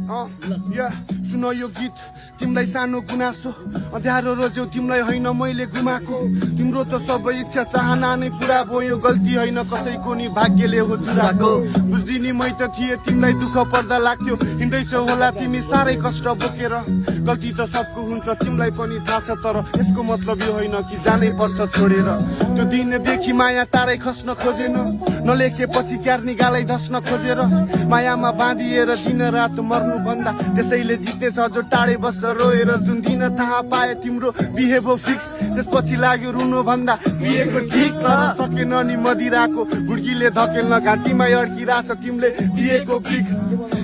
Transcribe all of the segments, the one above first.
सुन यो गीत तिमीलाई सानो गुनासो अँध्यारो रोज्यौ तिमीलाई होइन मैले गुमाको तिम्रो त सबै इच्छा चाहना नै पुरा भयो गल्ती होइन कसैको नि भाग्यले हो जुराको बुझ्दिनी मै त थिए तिमीलाई दुःख पर्दा लाग्थ्यो हिँड्दैछौ होला तिमी साह्रै कष्ट बोकेर गल्ती त सबको हुन्छ तिमीलाई पनि थाहा छ तर यसको मतलब यो होइन कि जानै पर्छ छोडेर त्यो दिनदेखि माया तारै खस्न खोजेन नलेखेपछि क्यार्नी गालै धस्न खोजेर मायामा बाँधिएर दिन रात मर्नु भन्दा त्यसैले जित्नेछ जो टाढै बस्छ रोएर जुन दिन थाहा पाए तिम्रो बिहे भो फिक्स त्यसपछि लाग्यो रुनु भन्दा बिहेको ठिक तर सकेन नि मदिराको गुड्कीले धकेल्न घाँटीमा अड्किरहेछ तिमीले बिहेको फिक्स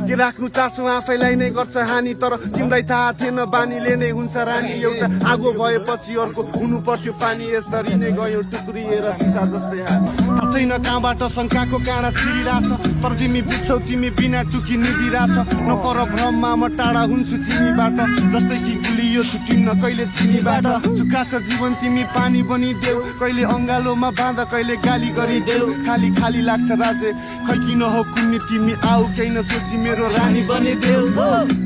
के राख्नु चासो आफैलाई नै गर्छ हानि तर तिमीलाई थाहा थिएन बानीले नै हुन्छ रानी एउटा आगो भएपछि अर्को हुनु पर्थ्यो पानी यसरी नै गयो टुक्रिएर सिसा जस्तै छैन कहाँबाट शङ्काको काँडा छिरिरहेछ तर तिमी बुझ्छौ तिमी बिना टुकी निभिरहेछ नपर भ्रममा म टाढा हुन्छु तिमीबाट जस्तै कि गुलियो छुटिन्न कहिले चिनीबाट सुक्खा छ जीवन तिमी पानी बनिदेऊ कहिले अङ्गालोमा बाँधा कहिले गाली गरिदेऊ खाली खाली लाग्छ राज्य खै किन हो कुन्नी तिमी आऊ केही नसोची मेरो रानी बनिदेऊ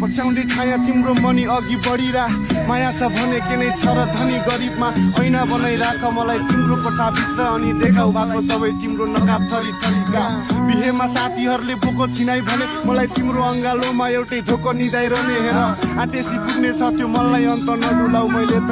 पछ्याउँदै छाया तिम्रो मनी अघि बढिरा माया छ भने के नै छ र धनी गरिबमा ऐना बनाइराख मलाई तिम्रो कोठाभित्र अनि देखाउ भएको सबै तिम्रो नकाब थरी थरीका बिहेमा साथीहरूले बोको छिनाइ भने मलाई तिम्रो अङ्गालोमा एउटै धोको निदाइरहने हेर आटेसी पुग्ने छ त्यो मलाई अन्त नडुलाउ मैले